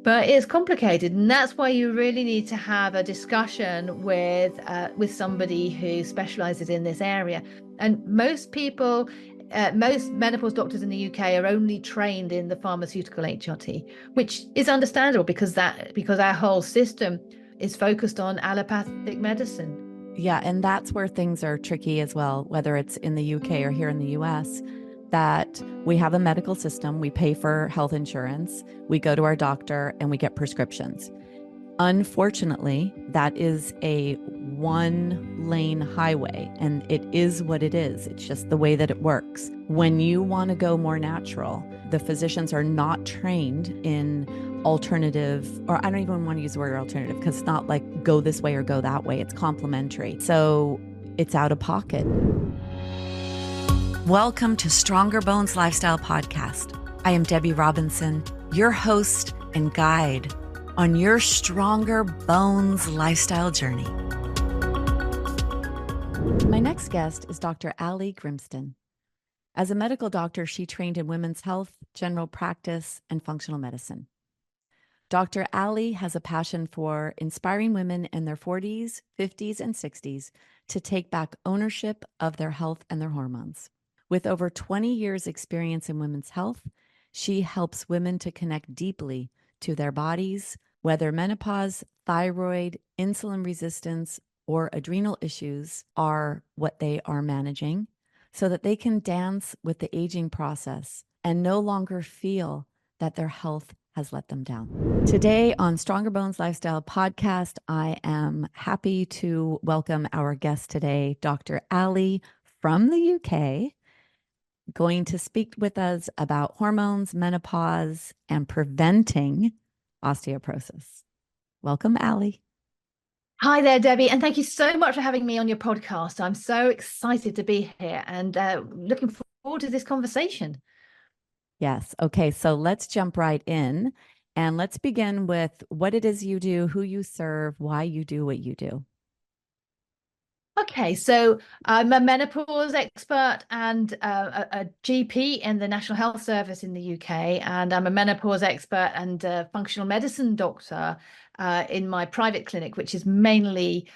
But it's complicated, and that's why you really need to have a discussion with somebody who specializes in this area. And most people, most menopause doctors in the UK are only trained in the pharmaceutical HRT, which is understandable because our whole system is focused on allopathic medicine. Yeah, and that's where things are tricky as well, whether it's in the UK or here in the US, that we have a medical system, we pay for health insurance, we go to our doctor and we get prescriptions. Unfortunately, that is a one lane highway and it is what it is. It's just the way that it works. When you want to go more natural, the physicians are not trained in alternative, or I don't even want to use the word alternative because it's not like go this way or go that way. It's complementary. So it's out of pocket. Welcome to Stronger Bones Lifestyle Podcast. I am Debi Robinson, your host and guide on your Stronger Bones lifestyle journey. My next guest is Dr. Allie Grimston. As a medical doctor, she trained in women's health, general practice, and functional medicine. Dr. Allie has a passion for inspiring women in their 40s, 50s, and 60s to take back ownership of their health and their hormones. With over 20 years' experience in women's health, she helps women to connect deeply to their bodies, whether menopause, thyroid, insulin resistance, or adrenal issues are what they are managing, so that they can dance with the aging process and no longer feel that their health has let them down. Today on Stronger Bones Lifestyle Podcast, I am happy to welcome our guest today, Dr. Allie from the UK, going to speak with us about hormones, menopause, and preventing osteoporosis. Welcome, Allie. Hi there, Debbie, and thank you so much for having me on your podcast. I'm so excited to be here and looking forward to this conversation. Yes. Okay. So let's jump right in and let's begin with what it is you do, who you serve, why you do what you do. Okay, so I'm a menopause expert and a GP in the National Health Service in the UK, and I'm a menopause expert and a functional medicine doctor in my private clinic, which is mainly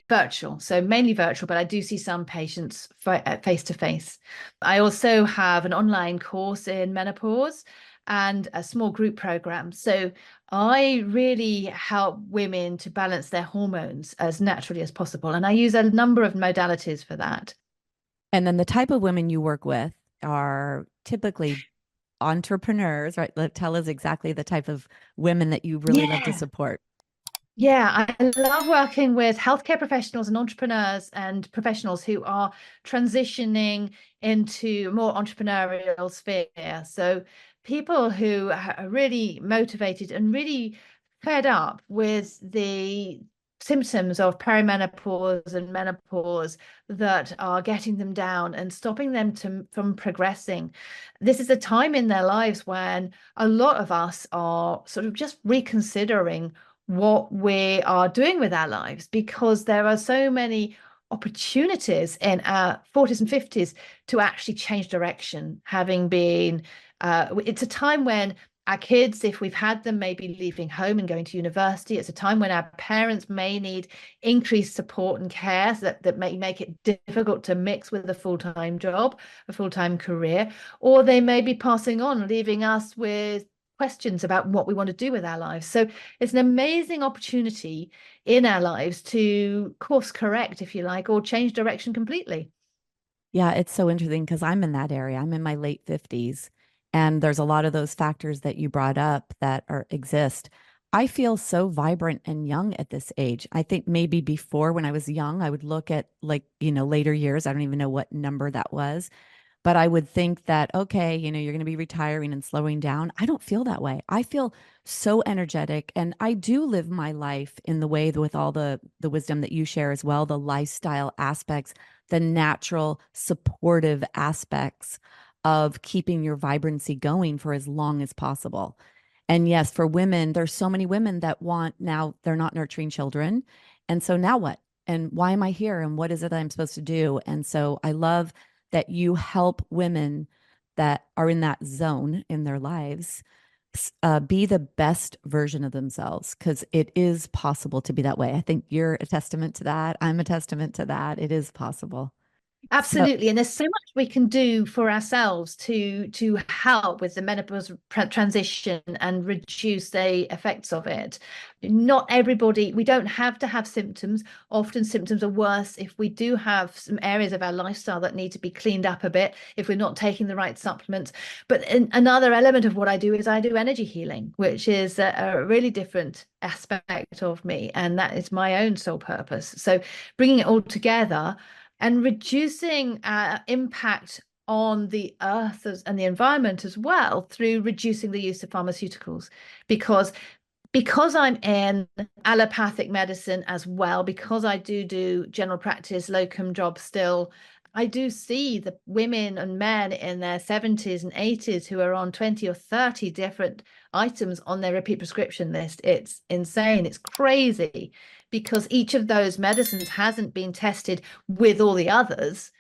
virtual. So mainly virtual, but I do see some patients face to face. I also have an online course in menopause and a small group program. So I really help women to balance their hormones as naturally as possible. And I use a number of modalities for that. And then the type of women you work with are typically entrepreneurs, right? Tell us exactly the type of women that you really love to support. Yeah, I love working with healthcare professionals and entrepreneurs and professionals who are transitioning into a more entrepreneurial sphere. So people who are really motivated and really fed up with the symptoms of perimenopause and menopause that are getting them down and stopping them from progressing. This is a time in their lives when a lot of us are sort of just reconsidering what we are doing with our lives, because there are so many opportunities in our 40s and 50s to actually change direction, having been it's a time when our kids, if we've had them, may be leaving home and going to university. It's a time when our parents may need increased support and care, so that may make it difficult to mix with a full-time job, a full-time career, or they may be passing on, leaving us with questions about what we want to do with our lives. So it's an amazing opportunity in our lives to course correct, if you like, or change direction completely. Yeah, it's so interesting because I'm in that area. I'm in my late 50s, and there's a lot of those factors that you brought up that exist. I feel so vibrant and young at this age. I think maybe before, when I was young, I would look at later years. I don't even know what number that was. But I would think that, okay, you're going to be retiring and slowing down. I don't feel that way. I feel so energetic. And I do live my life in the way with all the wisdom that you share as well, the lifestyle aspects, the natural supportive aspects of keeping your vibrancy going for as long as possible. And yes, for women, there's so many women that now they're not nurturing children. And so now what? And why am I here? And what is it that I'm supposed to do? And so I love that you help women that are in that zone in their lives be the best version of themselves, because it is possible to be that way. I think you're a testament to that. I'm a testament to that. It is possible. So, Absolutely, and there's so much we can do for ourselves to help with the menopause transition and reduce the effects of it. Not everybody, we don't have to have symptoms. Often symptoms are worse if we do have some areas of our lifestyle that need to be cleaned up a bit, if we're not taking the right supplements. But another element of what I do is I do energy healing, which is a really different aspect of me, and that is my own sole purpose. So bringing it all together and reducing impact on the earth and the environment as well through reducing the use of pharmaceuticals, because I'm in allopathic medicine as well, because I do general practice locum job still. I do see the women and men in their 70s and 80s who are on 20 or 30 different items on their repeat prescription list. It's insane. It's crazy because each of those medicines hasn't been tested with all the others.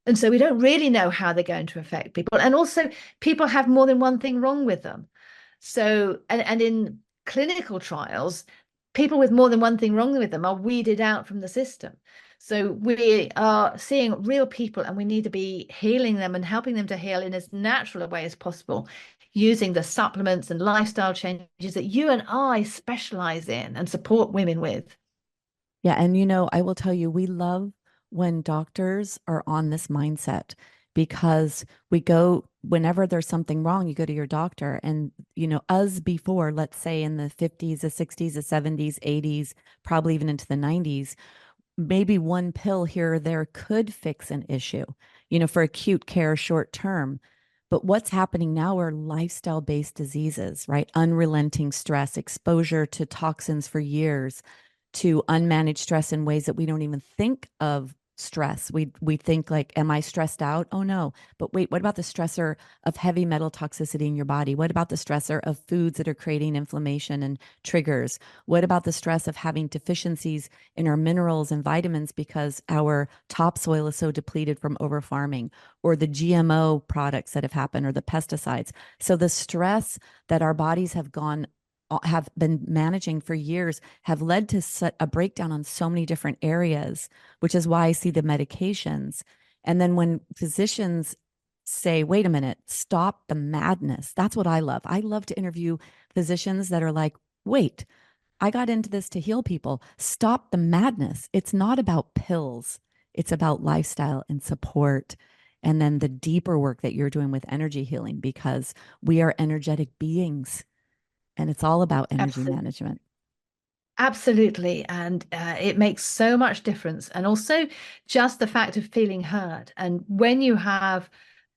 And so we don't really know how they're going to affect people. And also, people have more than one thing wrong with them. So, and in clinical trials, people with more than one thing wrong with them are weeded out from the system. So we are seeing real people, and we need to be healing them and helping them to heal in as natural a way as possible, using the supplements and lifestyle changes that you and I specialize in and support women with. yeah. And, I will tell you, we love when doctors are on this mindset, because we go, whenever there's something wrong, you go to your doctor. And, us before, let's say in the 50s, the 60s, the 70s, 80s, probably even into the 90s, maybe one pill here or there could fix an issue, for acute care, short term. But what's happening now are lifestyle based diseases, right? Unrelenting stress, exposure to toxins for years, to unmanaged stress in ways that we don't even think of stress. We think like, am I stressed out? Oh no. But wait, what about the stressor of heavy metal toxicity in your body? What about the stressor of foods that are creating inflammation and triggers? What about the stress of having deficiencies in our minerals and vitamins because our topsoil is so depleted from over farming, or the GMO products that have happened, or the pesticides? So the stress that our bodies have been managing for years have led to a breakdown on so many different areas, which is why I see the medications. And then when physicians say, wait a minute, stop the madness, that's what I love. I love to interview physicians that are like, wait, I got into this to heal people. Stop the madness. It's not about pills, it's about lifestyle and support. And then the deeper work that you're doing with energy healing, because we are energetic beings, and it's all about energy Absolutely. management. Absolutely. And it makes so much difference. And also just the fact of feeling heard. And when you have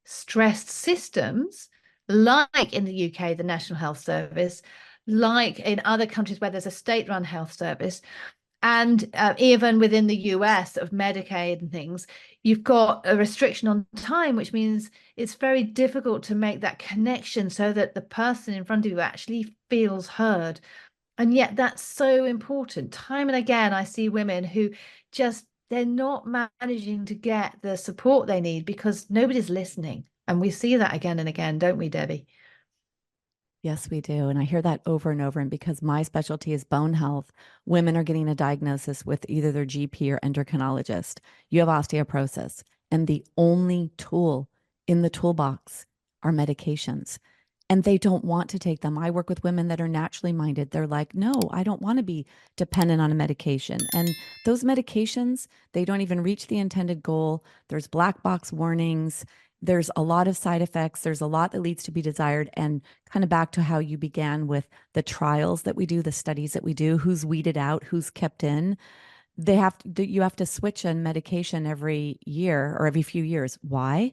stressed systems, like in the UK, the National Health Service, like in other countries where there's a state-run health service, and even within the US of Medicaid and things, you've got a restriction on time, which means it's very difficult to make that connection so that the person in front of you actually feels heard. And yet that's so important. Time and again, I see women who just, they're not managing to get the support they need because nobody's listening. And we see that again and again, don't we, Debbie? Yes, we do. And I hear that over and over. And because my specialty is bone health, women are getting a diagnosis with either their GP or endocrinologist. You have osteoporosis, and the only tool in the toolbox are medications. And they don't want to take them. I work with women that are naturally minded. They're like, no, I don't want to be dependent on a medication. And those medications, they don't even reach the intended goal. There's black box warnings. There's a lot of side effects. There's a lot that leads to be desired. And kind of back to how you began with the trials that we do, the studies that we do, who's weeded out, who's kept in. You have to switch a medication every year or every few years. Why?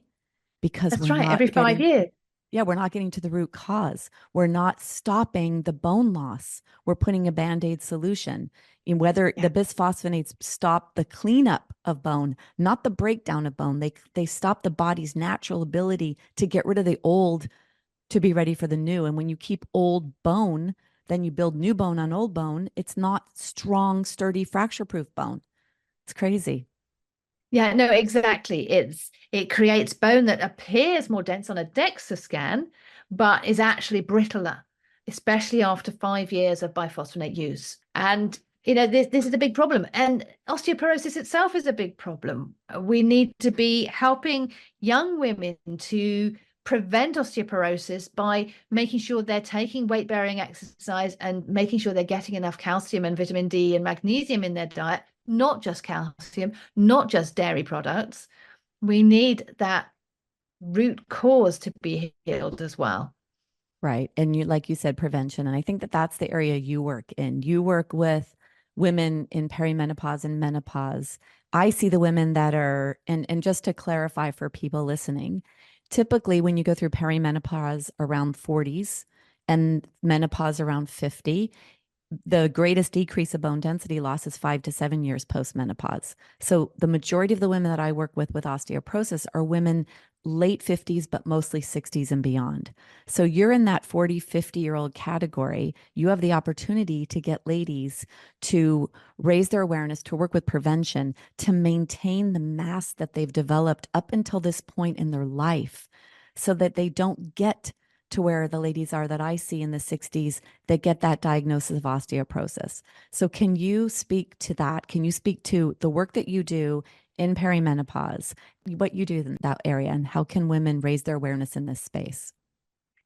Because That's right, every five we're years. not getting to the root cause. We're not stopping the bone loss. We're putting a band-aid solution in, whether Yeah. the bisphosphonates stop the cleanup of bone, not the breakdown of bone. They stop the body's natural ability to get rid of the old to be ready for the new. And when you keep old bone, then you build new bone on old bone. It's not strong, sturdy, fracture-proof bone. It's crazy. Yeah, no, exactly. It creates bone that appears more dense on a DEXA scan, but is actually brittler. especially after 5 years of biphosphonate use. And this is a big problem. And osteoporosis itself is a big problem. We need to be helping young women to prevent osteoporosis by making sure they're taking weight-bearing exercise and making sure they're getting enough calcium and vitamin D and magnesium in their diet, not just calcium, not just dairy products. We need that root cause to be healed as well. Right. And you, like you said, prevention. And I think that that's the area you work in. You work with women in perimenopause and menopause. I see the women that are, and just to clarify for people listening, typically when you go through perimenopause around 40s and menopause around 50, the greatest decrease of bone density loss is 5 to 7 years post-menopause. So the majority of the women that I work with osteoporosis are women late 50s, but mostly 60s and beyond. So you're in that 40, 50-year-old category. You have the opportunity to get ladies to raise their awareness, to work with prevention, to maintain the mass that they've developed up until this point in their life so that they don't get to where the ladies are that I see in the 60s that get that diagnosis of osteoporosis. So can you speak to that? Can you speak to the work that you do in perimenopause, what you do in that area, and how can women raise their awareness in this space?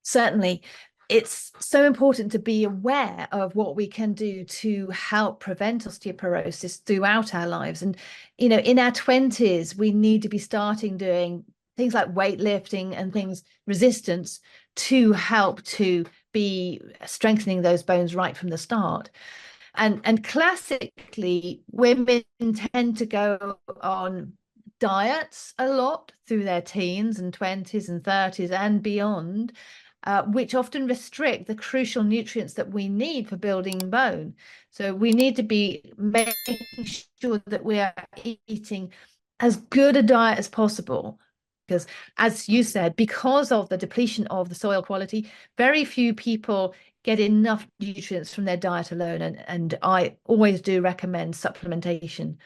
Certainly. It's so important to be aware of what we can do to help prevent osteoporosis throughout our lives. And, in our 20s, we need to be starting doing things like weightlifting and things, resistance, to help to be strengthening those bones right from the start. And classically, women tend to go on diets a lot through their teens and 20s and 30s and beyond, which often restrict the crucial nutrients that we need for building bone. So we need to be making sure that we are eating as good a diet as possible. Because, as you said, because of the depletion of the soil quality, very few people get enough nutrients from their diet alone. And I always do recommend supplementation,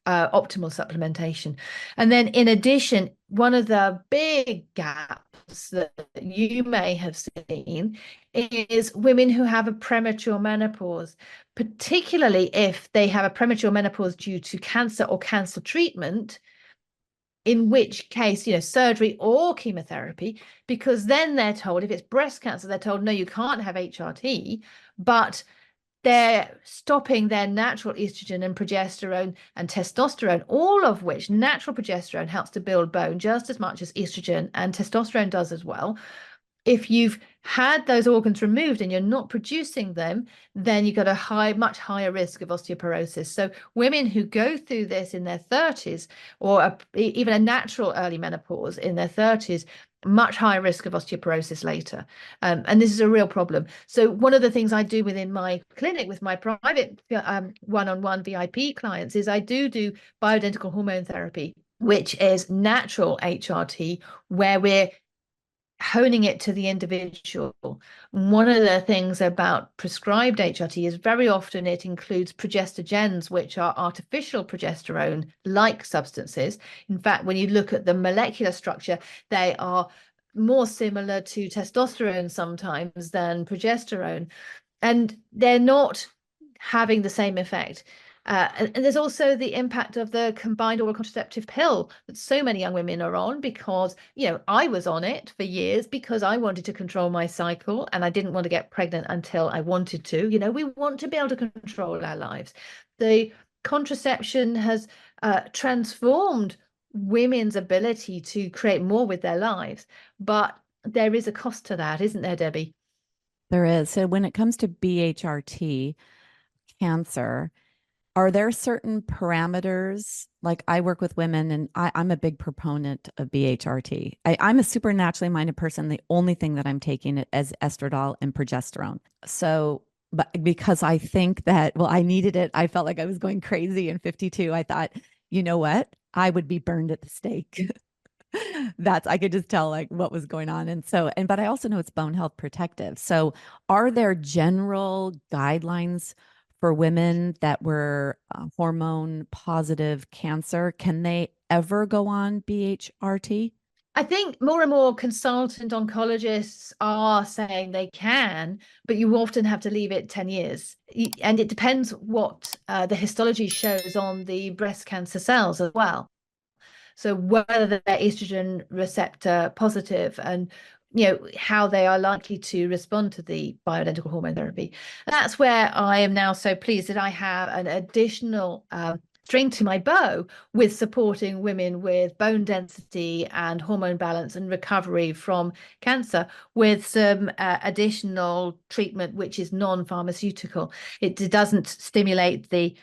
optimal supplementation. And then in addition, one of the big gaps that you may have seen is women who have a premature menopause, particularly if they have a premature menopause due to cancer or cancer treatment, in which case, surgery or chemotherapy, because then they're told, if it's breast cancer, they're told, no, you can't have HRT, but they're stopping their natural estrogen and progesterone and testosterone, all of which natural progesterone helps to build bone just as much as estrogen, and testosterone does as well. If you've had those organs removed and you're not producing them, then you've got a much higher risk of osteoporosis. So women who go through this in their 30s, or even a natural early menopause in their 30s, much higher risk of osteoporosis later. And this is a real problem. So one of the things I do within my clinic with my private one-on-one VIP clients is I do bioidentical hormone therapy, which is natural HRT, where we're honing it to the individual. One of the things about prescribed HRT is very often it includes progestogens, which are artificial progesterone like substances. In fact, when you look at the molecular structure, they are more similar to testosterone sometimes than progesterone, and they're not having the same effect. And there's also the impact of the combined oral contraceptive pill that so many young women are on, because, I was on it for years because I wanted to control my cycle and I didn't want to get pregnant until I wanted to. We want to be able to control our lives. The contraception has transformed women's ability to create more with their lives, but there is a cost to that, isn't there, Debbie? There is. So when it comes to BHRT cancer, are there certain parameters? Like I work with women and I'm a big proponent of BHRT. I'm a supernaturally minded person. The only thing that I'm taking it as estradiol and progesterone. So, but because I think that, well, I needed it. I felt like I was going crazy in 52. I thought, you know what? I would be burned at the stake. I could just tell like what was going on. And so, but I also know it's bone health protective. So are there general guidelines for women that were hormone positive cancer? Can they ever go on BHRT? I think more and more consultant oncologists are saying they can, but you often have to leave it 10 years. And it depends what the histology shows on the breast cancer cells as well. So whether they're estrogen receptor positive and how they are likely to respond to the bioidentical hormone therapy. That's where I am now so pleased that I have an additional string to my bow with supporting women with bone density and hormone balance and recovery from cancer with some additional treatment which is non-pharmaceutical. It doesn't stimulate the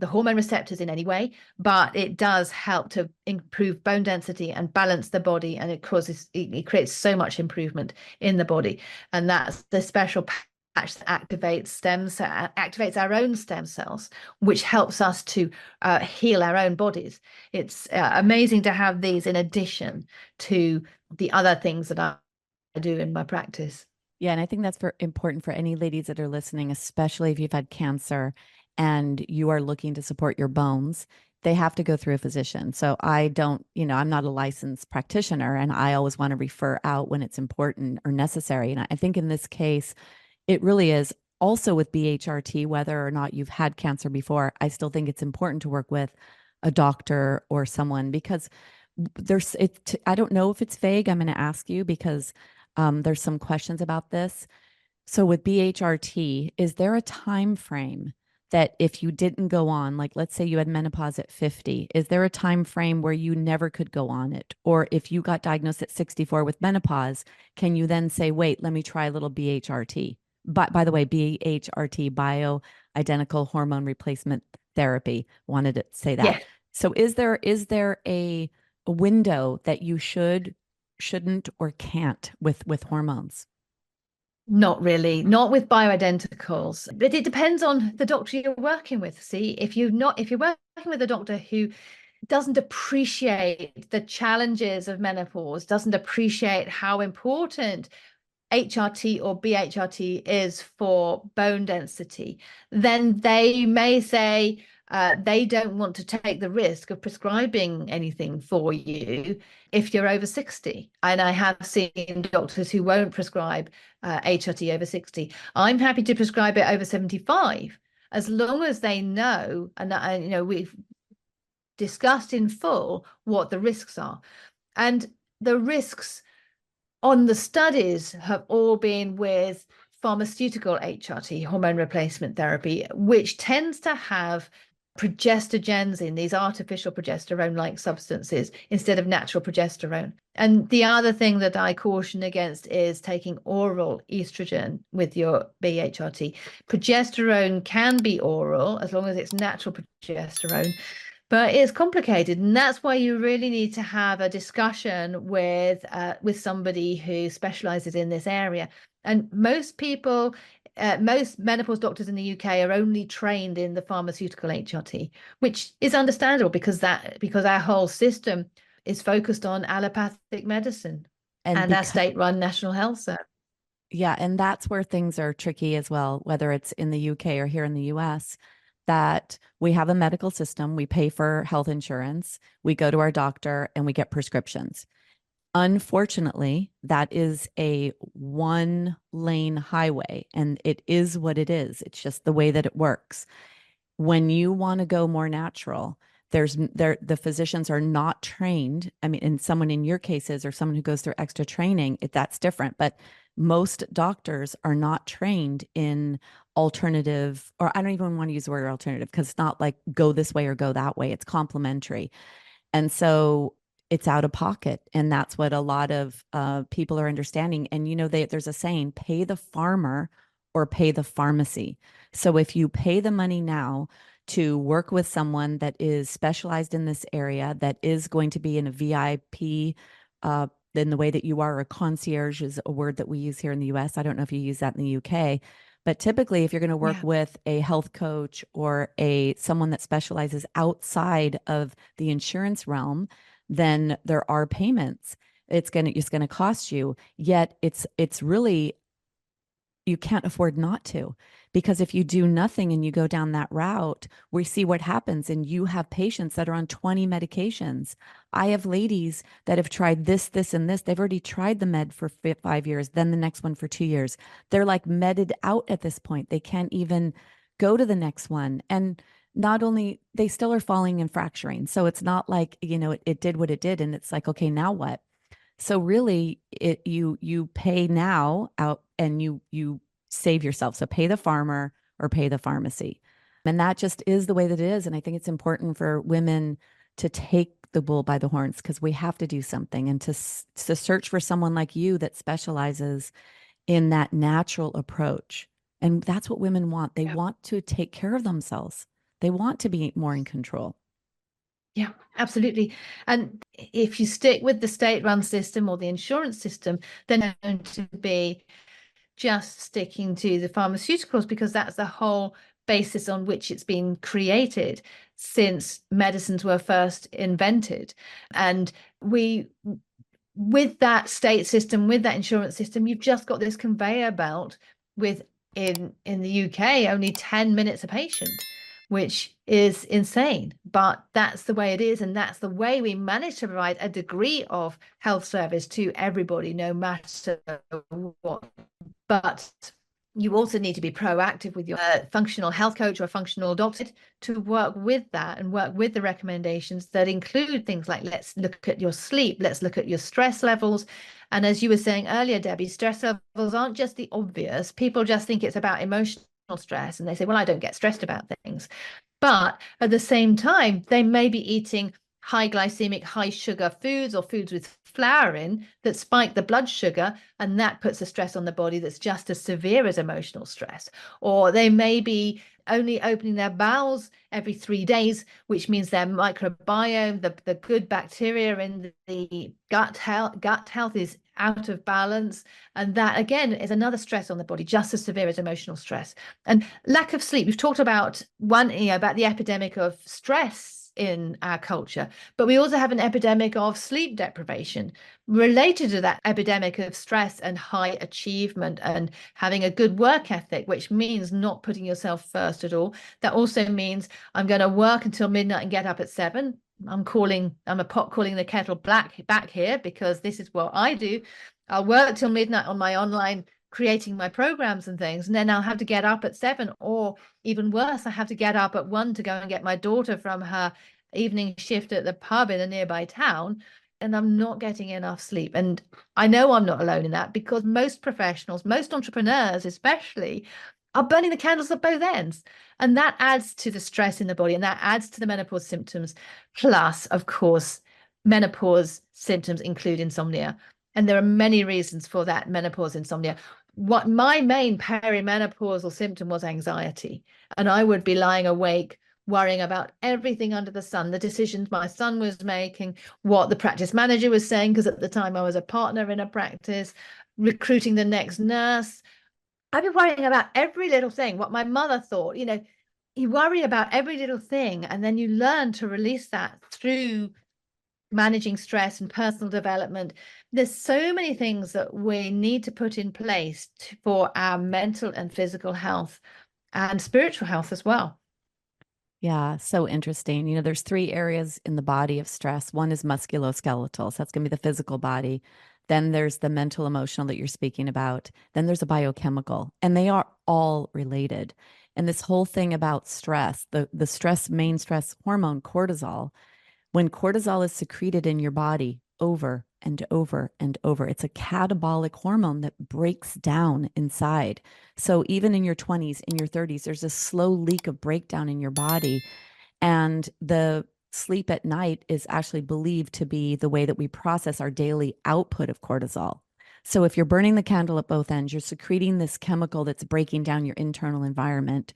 hormone receptors in any way, but it does help to improve bone density and balance the body, and it creates so much improvement in the body. And that's the special patch that activates our own stem cells, which helps us to heal our own bodies. It's amazing to have these in addition to the other things that I do in my practice. Yeah, and I think that's important for any ladies that are listening, especially if you've had cancer and you are looking to support your bones. They have to go through a physician. So I don't, I'm not a licensed practitioner, and I always want to refer out when it's important or necessary. And I think in this case, it really is. Also with BHRT, whether or not you've had cancer before, I still think it's important to work with a doctor or someone, because I don't know if it's vague. I'm going to ask you because there's some questions about this. So with BHRT, is there a time frame that if you didn't go on, like let's say you had menopause at 50, is there a time frame where you never could go on it? Or if you got diagnosed at 64 with menopause, can you then say, wait, let me try a little BHRT? By the way, BHRT, bioidentical hormone replacement therapy, wanted to say that. Yeah. So is there a window that you shouldn't, or can't with hormones? Not really, not with bioidenticals, but it depends on the doctor you're working with. See, if you're working with a doctor who doesn't appreciate the challenges of menopause, doesn't appreciate how important HRT or BHRT is for bone density, then they may say they don't want to take the risk of prescribing anything for you if you're over 60. And I have seen doctors who won't prescribe HRT over 60. I'm happy to prescribe it over 75, as long as they know, and we've discussed in full what the risks are. And the risks on the studies have all been with pharmaceutical HRT, hormone replacement therapy, which tends to have progestogens in these artificial progesterone-like substances instead of natural progesterone. And the other thing that I caution against is taking oral estrogen with your BHRT. Progesterone can be oral as long as it's natural progesterone, but it's complicated, and that's why you really need to have a discussion with somebody who specializes in this area. And most people, most menopause doctors in the UK are only trained in the pharmaceutical HRT, which is understandable because our whole system is focused on allopathic medicine And and our because state-run National Health Service. Yeah, and that's where things are tricky as well, whether it's in the UK or here in the US, that we have a medical system, we pay for health insurance, we go to our doctor and we get prescriptions. Unfortunately, that is a one lane highway, and it is what it is. It's just the way that it works. When you want to go more natural, the physicians are not trained. I mean, and someone in your cases or someone who goes through extra training, that's different. But most doctors are not trained in alternative, or I don't even want to use the word alternative because it's not like go this way or go that way. It's complementary. And so it's out of pocket. And that's what a lot of people are understanding. And, there's a saying, pay the farmer or pay the pharmacy. So if you pay the money now to work with someone that is specialized in this area, that is going to be in a VIP, in the way that you are, a concierge is a word that we use here in the US. I don't know if you use that in the UK. But typically, if you're going to work with a health coach or someone that specializes outside of the insurance realm, then there are payments. It's going to cost you. Yet it's really you can't afford not to, because if you do nothing and you go down that route, we see what happens. And you have patients that are on 20 medications. I have ladies that have tried this, and this. They've already tried the med for 5 years, then the next one for 2 years. They're like medded out at this point. They can't even go to the next one. And not only, they still are falling and fracturing. So it's not like, it did what it did. And it's like, okay, now what? So really, you pay now out, and you save yourself. So pay the farmer or pay the pharmacy. And that just is the way that it is. And I think it's important for women to take the bull by the horns, because we have to do something, and to search for someone like you that specializes in that natural approach. And that's what women want. They want to take care of themselves. They want to be more in control. Yeah, absolutely. And if you stick with the state-run system or the insurance system, then they're going to be just sticking to the pharmaceuticals, because that's the whole basis on which it's been created since medicines were first invented. And with that state system, with that insurance system, you've just got this conveyor belt with, in the UK, only 10 minutes a patient, which is insane. But that's the way it is. And that's the way we manage to provide a degree of health service to everybody, no matter what. But you also need to be proactive with your functional health coach or functional doctor to work with that and work with the recommendations that include things like, let's look at your sleep, let's look at your stress levels. And as you were saying earlier, Debbie, stress levels aren't just the obvious. People just think it's about emotional stress, and they say, well, I don't get stressed about things. But at the same time, they may be eating high glycemic, high sugar foods, or foods with flour in, that spike the blood sugar, and that puts a stress on the body that's just as severe as emotional stress. Or they may be only opening their bowels every 3 days, which means their microbiome, the good bacteria in the gut health is out of balance. And that, again, is another stress on the body, just as severe as emotional stress. And lack of sleep. We've talked about about the epidemic of stress in our culture, but we also have an epidemic of sleep deprivation related to that epidemic of stress and high achievement and having a good work ethic, which means not putting yourself first at all. That also means I'm going to work until midnight and get up at 7. I'm a pot calling the kettle black back here, because this is what I do. I'll work till midnight on my online, creating my programs and things, and then I'll have to get up at 7, or even worse, I have to get up at 1 to go and get my daughter from her evening shift at the pub in a nearby town, and I'm not getting enough sleep. And I know I'm not alone in that, because most professionals, most entrepreneurs especially, are burning the candles at both ends. And that adds to the stress in the body, and that adds to the menopause symptoms. Plus, of course, menopause symptoms include insomnia. And there are many reasons for that menopause insomnia. What my main perimenopausal symptom was anxiety. And I would be lying awake, worrying about everything under the sun, the decisions my son was making, what the practice manager was saying, because at the time I was a partner in a practice, recruiting the next nurse. I'd be worrying about every little thing, what my mother thought. You worry about every little thing, and then you learn to release that through managing stress and personal development. There's so many things that we need to put in place for our mental and physical health and spiritual health as well. Yeah, so interesting. There's 3 areas in the body of stress. One is musculoskeletal. So that's going to be the physical body. Then there's the mental, emotional that you're speaking about. Then there's a biochemical, and they are all related. And this whole thing about stress, the main stress hormone, cortisol, when cortisol is secreted in your body over and over and over, it's a catabolic hormone that breaks down inside. So even in your 20s, in your 30s, there's a slow leak of breakdown in your body. And the sleep at night is actually believed to be the way that we process our daily output of cortisol. So if you're burning the candle at both ends, you're secreting this chemical that's breaking down your internal environment.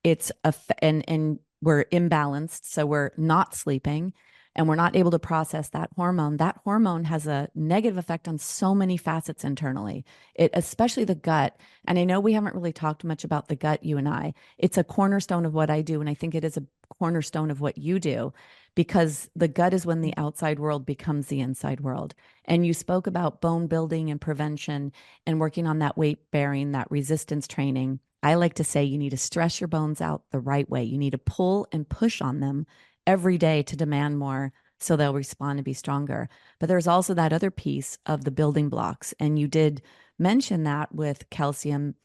And we're imbalanced, so we're not sleeping. and we're not able to process that hormone has a negative effect on so many facets internally, especially the gut. And I know we haven't really talked much about the gut, you and I. It's a cornerstone of what I do. And I think it is a cornerstone of what you do, because the gut is when the outside world becomes the inside world. And you spoke about bone building and prevention and working on that weight bearing, that resistance training. I like to say you need to stress your bones out the right way. You need to pull and push on them every day to demand more so they'll respond and be stronger. But there's also that other piece of the building blocks. And you did mention that with calcium,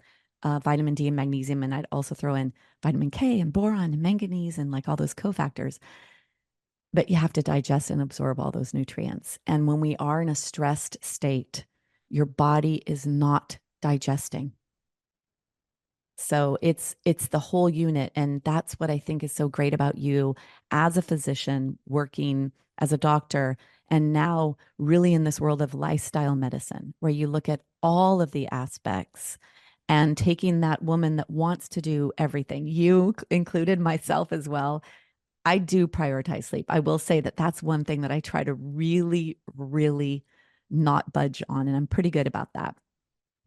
vitamin D and magnesium. And I'd also throw in vitamin K and boron and manganese and like all those cofactors. But you have to digest and absorb all those nutrients. And when we are in a stressed state, your body is not digesting. So it's the whole unit. And that's what I think is so great about you as a physician, working as a doctor, and now really in this world of lifestyle medicine, where you look at all of the aspects and taking that woman that wants to do everything, you included, myself as well. I do prioritize sleep. I will say that that's one thing that I try to really, really not budge on. And I'm pretty good about that.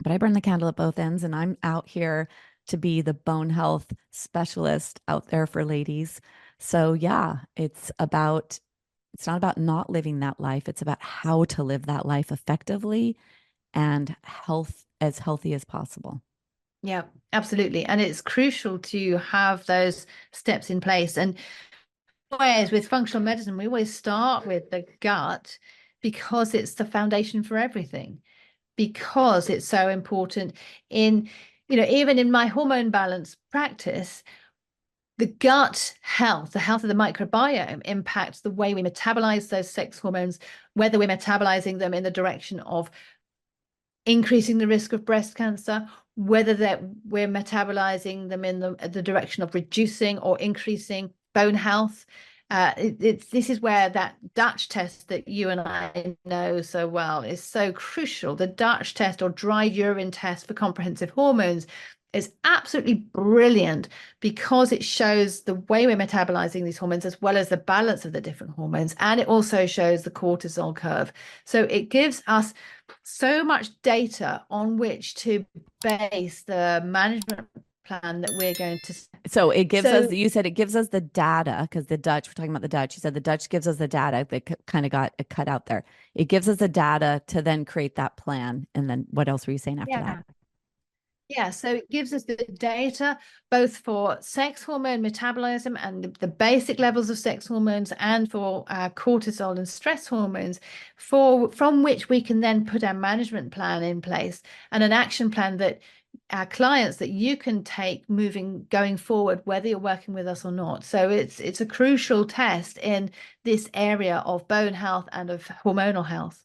But I burn the candle at both ends, and I'm out here to be the bone health specialist out there for ladies. So yeah, it's not about not living that life. It's about how to live that life effectively and as healthy as possible. Yeah, absolutely. And it's crucial to have those steps in place. And always with functional medicine, we always start with the gut because it's the foundation for everything, because it's so important in, even in my hormone balance practice, the gut health, the health of the microbiome impacts the way we metabolize those sex hormones, whether we're metabolizing them in the direction of increasing the risk of breast cancer, whether that we're metabolizing them in the direction of reducing or increasing bone health. This is where that Dutch test that you and I know so well is so crucial. The Dutch test, or dry urine test for comprehensive hormones, is absolutely brilliant because it shows the way we're metabolizing these hormones as well as the balance of the different hormones. And it also shows the cortisol curve. So it gives us so much data on which to base the management plan that we're going to. So it gives us, you said it gives us the data, because the Dutch, we're talking about the Dutch. You said the Dutch gives us the data. They kind of got it cut out there. It gives us the data to then create that plan. And then what else were you saying after that? Yeah, so it gives us the data both for sex hormone metabolism and the basic levels of sex hormones, and for cortisol and stress hormones, from which we can then put our management plan in place, and an action plan that our clients that you can take going forward, whether you're working with us or not. So it's a crucial test in this area of bone health and of hormonal health.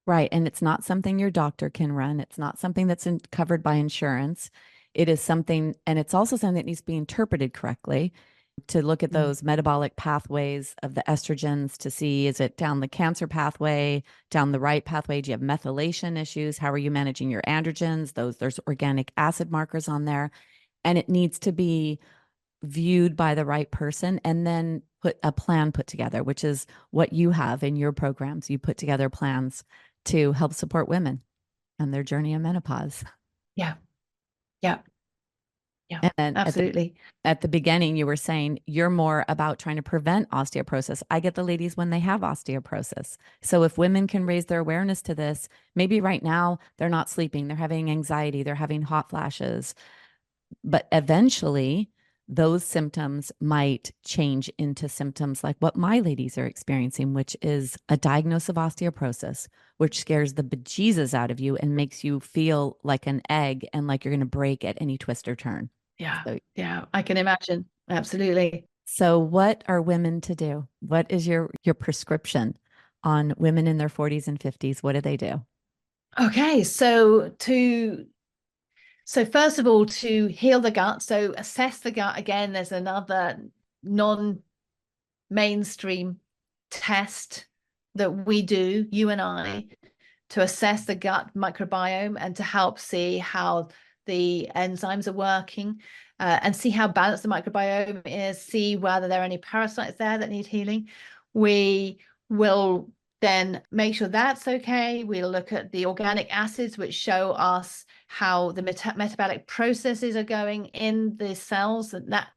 Right. And it's not something your doctor can run. It's not something that's covered by insurance. It is something, and it's also something that needs to be interpreted correctly, to look at those metabolic pathways of the estrogens to see, is it down the cancer pathway, down the right pathway? Do you have methylation issues? How are you managing your androgens? There's organic acid markers on there. And it needs to be viewed by the right person, and then put together, which is what you have in your programs. You put together plans to help support women and their journey in menopause. Yeah. Yeah. Yeah, And then absolutely. At the beginning, you were saying you're more about trying to prevent osteoporosis. I get the ladies when they have osteoporosis. So if women can raise their awareness to this, maybe right now they're not sleeping, they're having anxiety, they're having hot flashes, but eventually those symptoms might change into symptoms like what my ladies are experiencing, which is a diagnosis of osteoporosis, which scares the bejesus out of you and makes you feel like an egg and like you're going to break at any twist or turn. Yeah. Yeah, I can imagine. Absolutely. So what are women to do? What is your prescription on women in their 40s and 50s? What do they do? Okay, so first of all, to heal the gut, so assess the gut. Again, there's another non-mainstream test that we do, you and I, to assess the gut microbiome and to help see how the enzymes are working, and see how balanced the microbiome is, see whether there are any parasites there that need healing. We will then make sure that's okay. We'll look at the organic acids, which show us how the metabolic processes are going in the cells, and that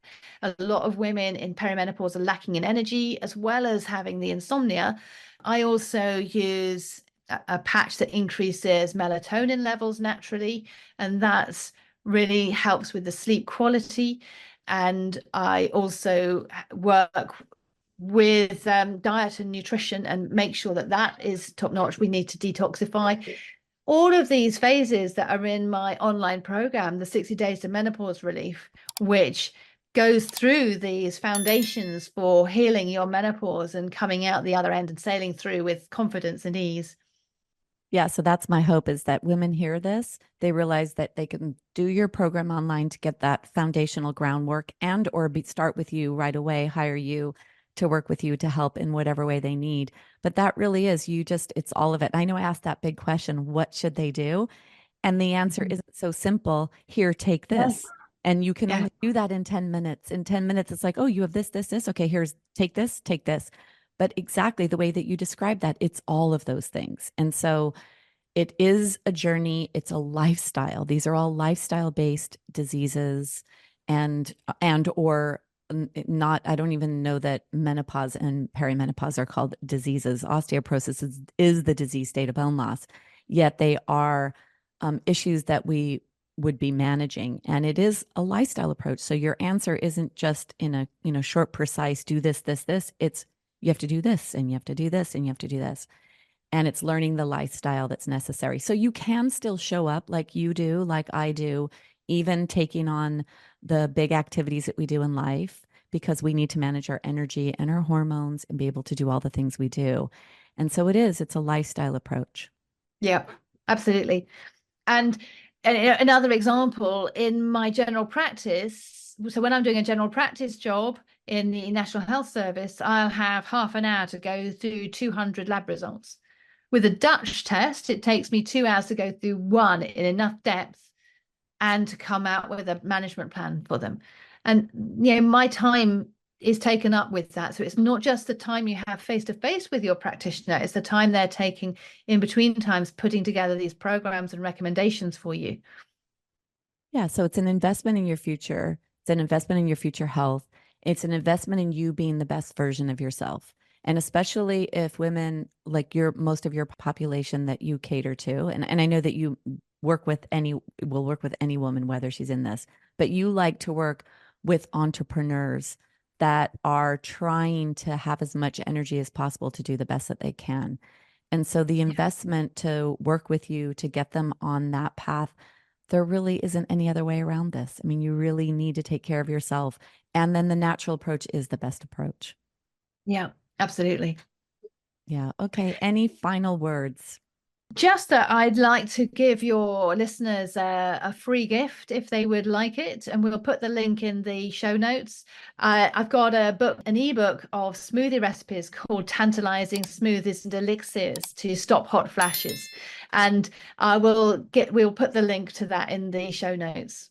a lot of women in perimenopause are lacking in energy, as well as having the insomnia. I also use a patch that increases melatonin levels naturally, and that's really helps with the sleep quality. And I also work with diet and nutrition and make sure that that is top notch. We need to detoxify. All of these phases that are in my online program, the 60 Days to Menopause Relief, which goes through these foundations for healing your menopause and coming out the other end and sailing through with confidence and ease. Yeah, so that's my hope, is that women hear this, they realize that they can do your program online to get that foundational groundwork, and or start with you right away, hire you to work with you to help in whatever way they need. But that really is, it's all of it. I know I asked that big question, what should they do? And the answer isn't so simple. Here, take this. And you can only do that in 10 minutes. In 10 minutes, it's like, oh, you have this, this, this. Okay, take this, take this. But exactly the way that you described that, it's all of those things. And so it is a journey. It's a lifestyle. These are all lifestyle-based diseases, and or not. I don't even know that menopause and perimenopause are called diseases. Osteoporosis is the disease state of bone loss, yet they are issues that we would be managing. And it is a lifestyle approach. So your answer isn't just in a short, precise, do this, this, this. It's you have to do this, and you have to do this, and you have to do this. And it's learning the lifestyle that's necessary. So you can still show up like you do, like I do, even taking on the big activities that we do in life, because we need to manage our energy and our hormones and be able to do all the things we do. And so it's a lifestyle approach. Yeah, absolutely. And another example, in my general practice, so when I'm doing a general practice job in the National Health Service, I'll have half an hour to go through 200 lab results. With a Dutch test, it takes me 2 hours to go through one in enough depth and to come out with a management plan for them. And my time is taken up with that. So it's not just the time you have face to face with your practitioner, it's the time they're taking in between times, putting together these programs and recommendations for you. Yeah. So it's an investment in your future. It's an investment in your future health. It's an investment in you being the best version of yourself. And especially if women, like most of your population that you cater to, and I know that you will work with any woman, whether she's in this, but you like to work with entrepreneurs that are trying to have as much energy as possible to do the best that they can. And so the investment to work with you to get them on that path, there really isn't any other way around this. I mean, you really need to take care of yourself. And then the natural approach is the best approach. Yeah, absolutely. Yeah. Okay. Any final words? Just that I'd like to give your listeners a free gift if they would like it, and we'll put the link in the show notes. I've got an ebook of smoothie recipes called Tantalizing Smoothies and Elixirs to Stop Hot Flashes, and we'll put the link to that in the show notes.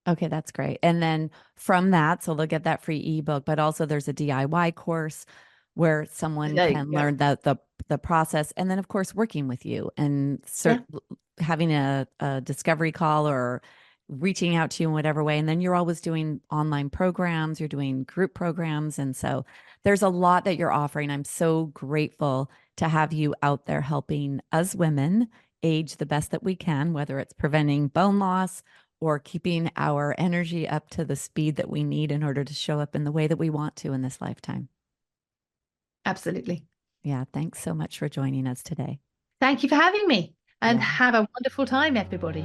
Okay, that's great. And then from that, so they'll get that free ebook, but also there's a DIY course where someone can learn the process, and then of course working with you and having a discovery call or reaching out to you in whatever way. And then you're always doing online programs, you're doing group programs, and so there's a lot that you're offering. I'm so grateful to have you out there helping us women age the best that we can, whether it's preventing bone loss or keeping our energy up to the speed that we need in order to show up in the way that we want to in this lifetime. Absolutely. Yeah. Thanks so much for joining us today. Thank you for having me, and have a wonderful time, everybody.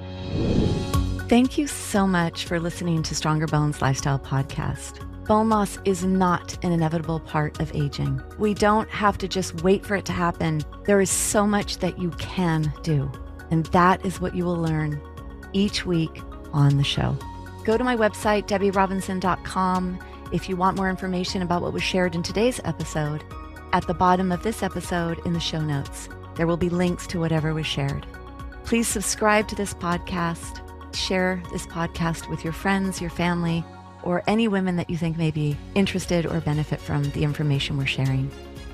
Thank you so much for listening to Stronger Bones Lifestyle Podcast. Bone loss is not an inevitable part of aging. We don't have to just wait for it to happen. There is so much that you can do, and that is what you will learn each week on the show. Go to my website, debirobinson.com, if you want more information about what was shared in today's episode. At the bottom of this episode in the show notes, there will be links to whatever was shared. Please subscribe to this podcast, share this podcast with your friends, your family, or any women that you think may be interested or benefit from the information we're sharing.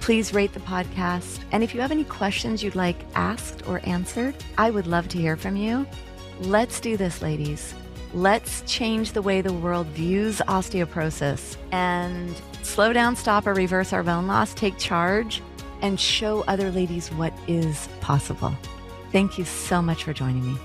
Please rate the podcast. And if you have any questions you'd like asked or answered, I would love to hear from you. Let's do this, ladies. Let's change the way the world views osteoporosis and slow down, stop, or reverse our bone loss, take charge, and show other ladies what is possible. Thank you so much for joining me.